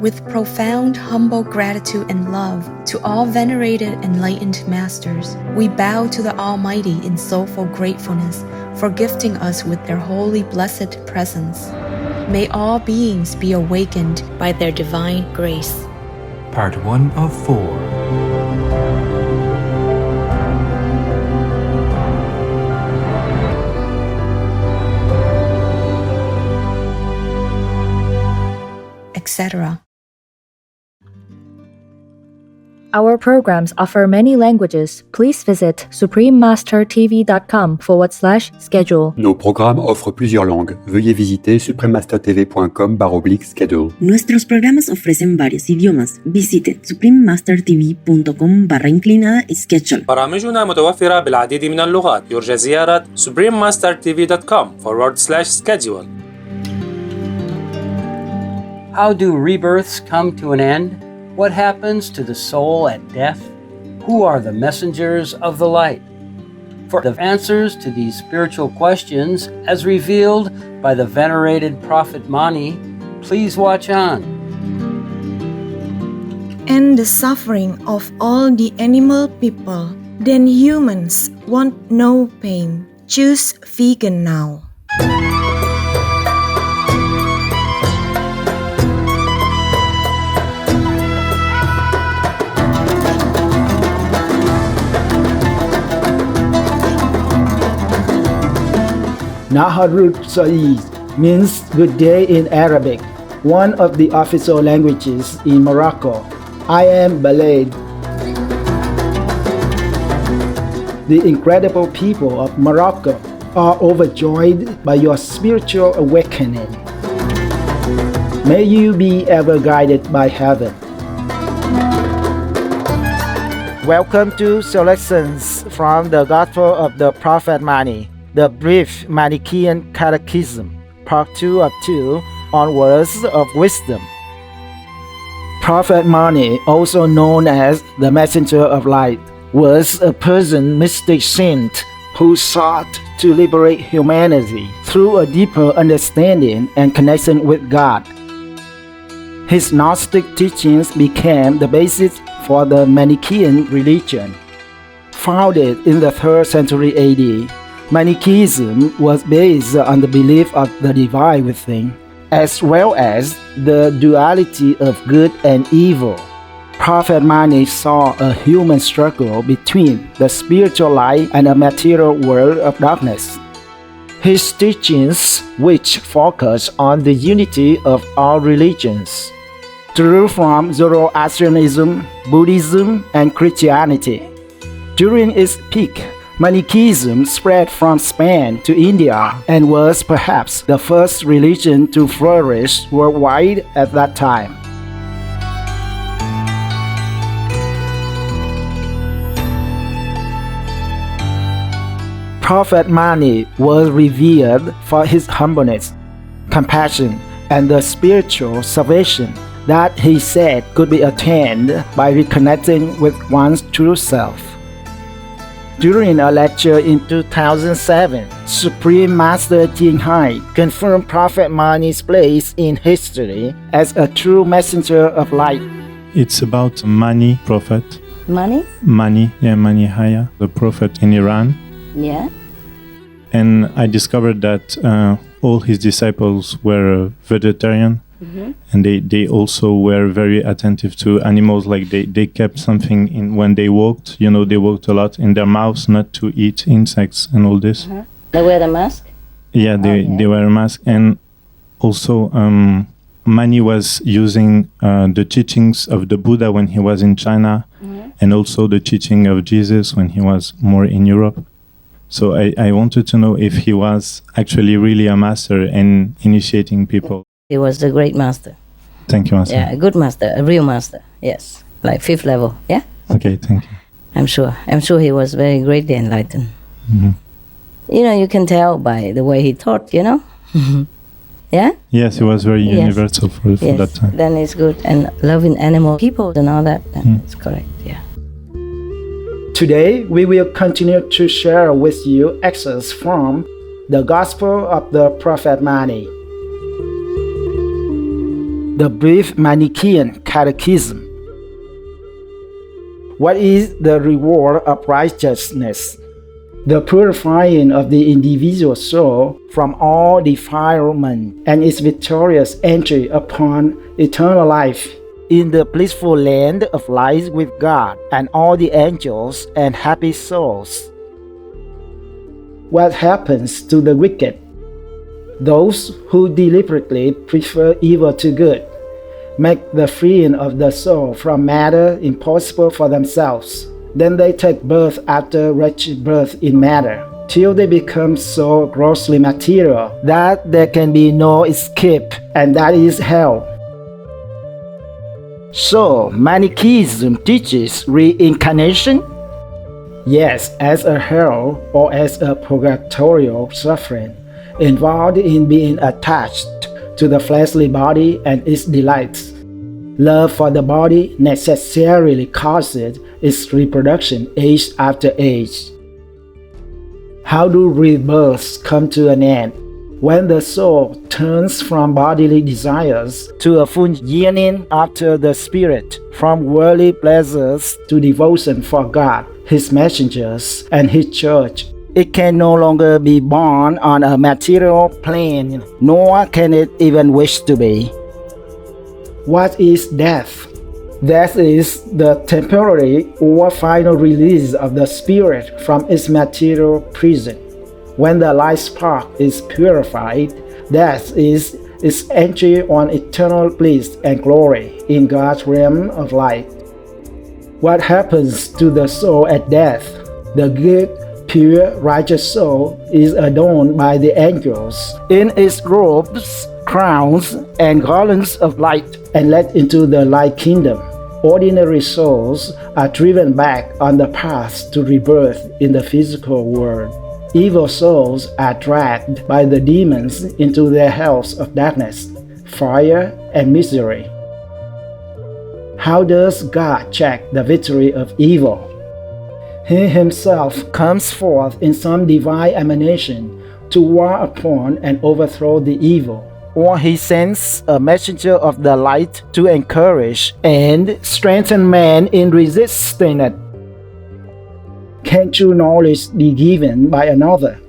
With profound, humble gratitude and love to all venerated enlightened masters, we bow to the Almighty in soulful gratefulness for gifting us with their holy blessed presence. May all beings be awakened by their divine grace. Part 1 of 4. Etc. Our programs offer many languages. Please visit suprememastertv.com/schedule. Nos programmes offrent plusieurs langues. Veuillez visiter suprememastertv.com/schedule. Nuestros programas ofrecen varios idiomas. Visite suprememastertv.com/schedule. برامجنا متوفرة بالعديد من اللغات. يرجى زيارة suprememastertv.com/schedule. How do rebirths come to an end? What happens to the soul at death? Who are the messengers of the light? For the answers to these spiritual questions, as revealed by the venerated prophet Mani, please watch on. And the suffering of all the animal people, then humans want no pain. Choose vegan now. Naharut Sa'id means good day in Arabic, one of the official languages in Morocco. I am Balad. The incredible people of Morocco are overjoyed by your spiritual awakening. May you be ever guided by heaven. Welcome to selections from the Gospel of the Prophet Mani, the brief Manichaean Catechism, Part 2 of 2, on words of wisdom. Prophet Mani, also known as the Messenger of Light, was a Persian mystic saint who sought to liberate humanity through a deeper understanding and connection with God. His Gnostic teachings became the basis for the Manichaean religion. Founded in the 3rd century AD, Manichaeism was based on the belief of the divine within, as well as the duality of good and evil. Prophet Mani saw a human struggle between the spiritual light and the material world of darkness. His teachings, which focus on the unity of all religions, drew from Zoroastrianism, Buddhism, and Christianity. During its peak, Manichaeism spread from Spain to India and was perhaps the first religion to flourish worldwide at that time. Prophet Mani was revered for his humbleness, compassion, and the spiritual salvation that he said could be attained by reconnecting with one's true self. During a lecture in 2007, Supreme Master Dinhai confirmed Prophet Mani's place in history as a true messenger of light. It's about Mani, prophet. Mani? Mani, yeah, Mani Haya, the prophet in Iran. Yeah. And I discovered that all his disciples were vegetarian. Mm-hmm. And they also were very attentive to animals, like they kept something in when they walked, they walked a lot in their mouths not to eat insects and all this. Uh-huh. They wear the mask? Yeah, they wear a mask. And also Mani was using the teachings of the Buddha when he was in China, mm-hmm. and also the teaching of Jesus when he was more in Europe. So I wanted to know if he was actually really a master and initiating people. He was the great master. Thank you, Master. Yeah, a good master, a real master. Yes, like 5th level. Yeah. Okay, thank you. I'm sure he was very greatly enlightened. Mm-hmm. You can tell by the way he taught. Yeah. Yes, he was very universal for that time. Then it's good, and loving animal people and all that. Then it's correct. Yeah. Today we will continue to share with you excerpts from the Gospel of the Prophet Mani. The Brief Manichaean Catechism. What is the reward of righteousness? The purifying of the individual soul from all defilement and its victorious entry upon eternal life in the blissful land of light with God and all the angels and happy souls. What happens to the wicked? Those who deliberately prefer evil to good make the freeing of the soul from matter impossible for themselves. Then they take birth after wretched birth in matter, till they become so grossly material that there can be no escape, and that is hell. So, Manichaeism teaches reincarnation? Yes, as a hell or as a purgatorial suffering, involved in being attached to the fleshly body and its delights. Love for the body necessarily causes its reproduction age after age. How do rebirths come to an end? When the soul turns from bodily desires to a full yearning after the spirit, from worldly pleasures to devotion for God, His messengers, and His church, it can no longer be born on a material plane, nor can it even wish to be. What is death? Death is the temporary or final release of the spirit from its material prison. When the light spark is purified, death is its entry on eternal bliss and glory in God's realm of light. What happens to the soul at death? The good, pure, righteous soul is adorned by the angels in its robes, crowns, and garlands of light, and led into the light kingdom. Ordinary souls are driven back on the path to rebirth in the physical world. Evil souls are dragged by the demons into their hells of darkness, fire, and misery. How does God check the victory of evil? He Himself comes forth in some divine emanation to war upon and overthrow the evil, or He sends a messenger of the light to encourage and strengthen man in resisting it. Can true knowledge be given by another?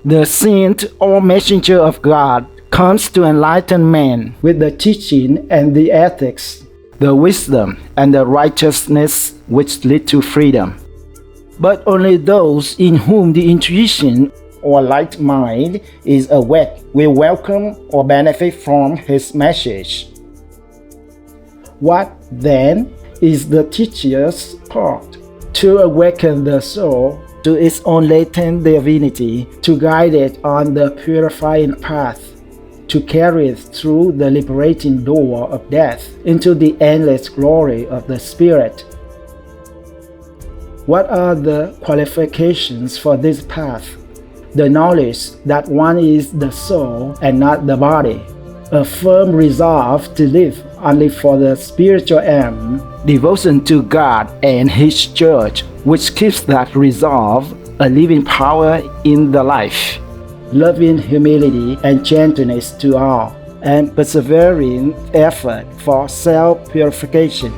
The saint or messenger of God comes to enlighten man with the teaching and the ethics, the wisdom and the righteousness which lead to freedom. But only those in whom the intuition or light mind is awake will welcome or benefit from His message. What, then, is the teacher's part? To awaken the soul to its own latent divinity, to guide it on the purifying path, to carry it through the liberating door of death into the endless glory of the Spirit. What are the qualifications for this path? The knowledge that one is the soul and not the body, a firm resolve to live only for the spiritual aim, devotion to God and His church, which keeps that resolve a living power in the life, loving humility and gentleness to all, and persevering effort for self-purification.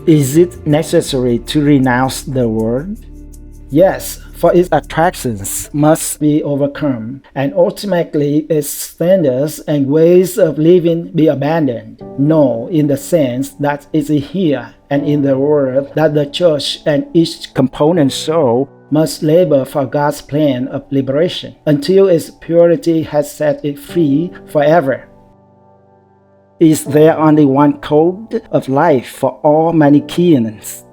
Is it necessary to renounce the world? Yes, for its attractions must be overcome, and ultimately its standards and ways of living be abandoned. No, in the sense that it is here and in the world that the church and each component soul must labor for God's plan of liberation until its purity has set it free forever. Is there only one code of life for all Manichaeans?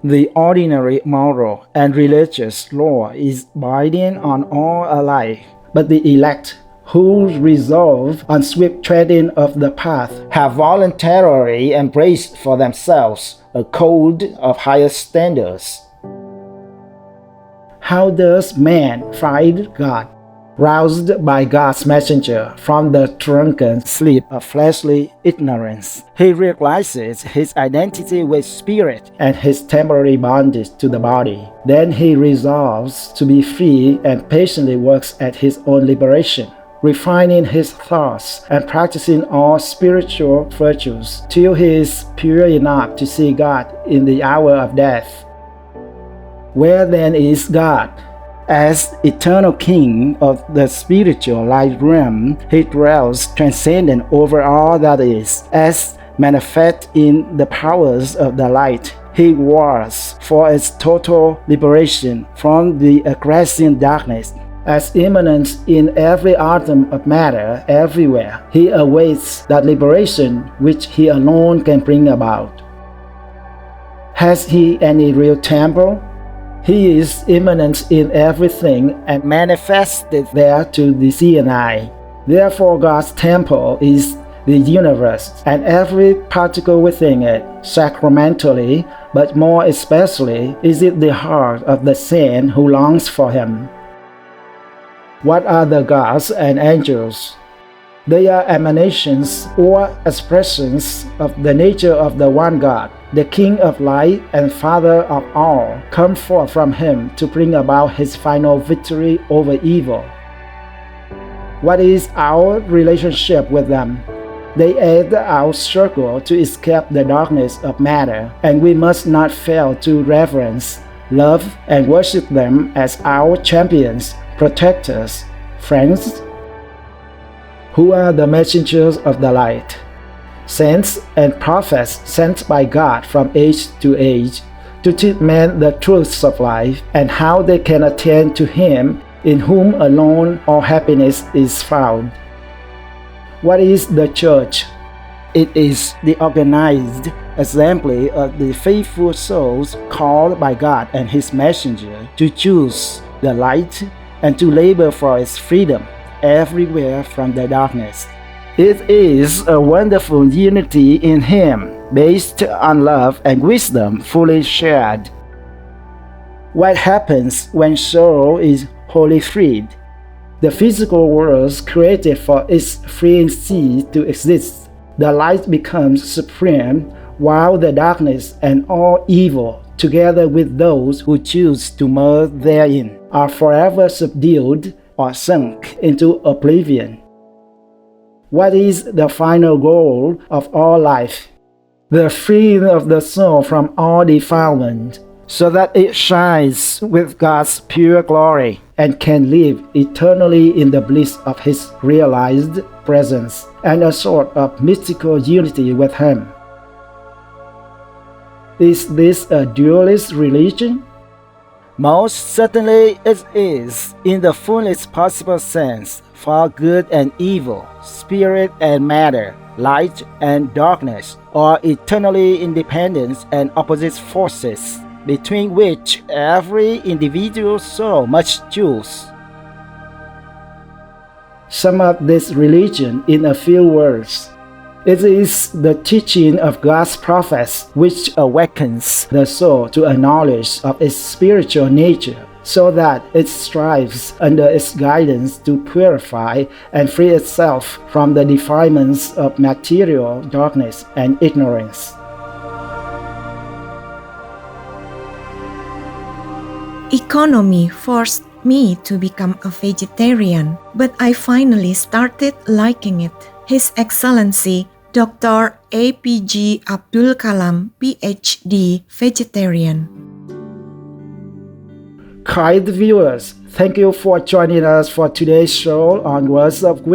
The ordinary moral and religious law is binding on all alike, but the elect, who resolve on swift treading of the path, have voluntarily embraced for themselves a code of higher standards. How does man find God? Roused by God's messenger from the drunken sleep of fleshly ignorance, he realizes his identity with spirit and his temporary bondage to the body. Then he resolves to be free and patiently works at his own liberation. refining his thoughts and practicing all spiritual virtues till he is pure enough to see God in the hour of death. Where then is God? As eternal king of the spiritual light realm, he dwells transcendent over all that is. As manifest in the powers of the light, he wars for its total liberation from the aggressing darkness. As immanent in every atom of matter everywhere, he awaits that liberation which he alone can bring about. Has he any real temple? He is immanent in everything and manifested there to the seeing eye. Therefore God's temple is the universe and every particle within it. Sacramentally, but more especially, is it the heart of the saint who longs for him. What are the gods and angels? They are emanations or expressions of the nature of the one God. The King of light and Father of all come forth from him to bring about his final victory over evil. What is our relationship with them? They aid our struggle to escape the darkness of matter, and we must not fail to reverence, love, and worship them as our champions, protectors, friends. Who are the messengers of the light? Saints and prophets sent by God from age to age to teach men the truths of life and how they can attain to him in whom alone all happiness is found. What is the church? It is the organized assembly of the faithful souls called by God and his messenger to choose the light and to labor for its freedom everywhere from the darkness. It is a wonderful unity in him, based on love and wisdom fully shared. What happens when soul is wholly freed? The physical world created for its freeing seed to exist. The light becomes supreme, while the darkness and all evil, together with those who choose to merge therein, are forever subdued or sunk into oblivion. What is the final goal of all life? The freeing of the soul from all defilement, so that it shines with God's pure glory and can live eternally in the bliss of his realized presence and a sort of mystical unity with him. Is this a dualist religion? Most certainly it is, in the fullest possible sense, for good and evil, spirit and matter, light and darkness, are eternally independent and opposite forces, between which every individual soul must choose. Sum up this religion in a few words. It is the teaching of God's prophets which awakens the soul to a knowledge of its spiritual nature, so that it strives under its guidance to purify and free itself from the defilements of material darkness and ignorance. Economy forced me to become a vegetarian, but I finally started liking it. His Excellency Dr. APG Abdul Kalam, PhD, vegetarian. Kind viewers, thank you for joining us for today's show on Words of Wisdom.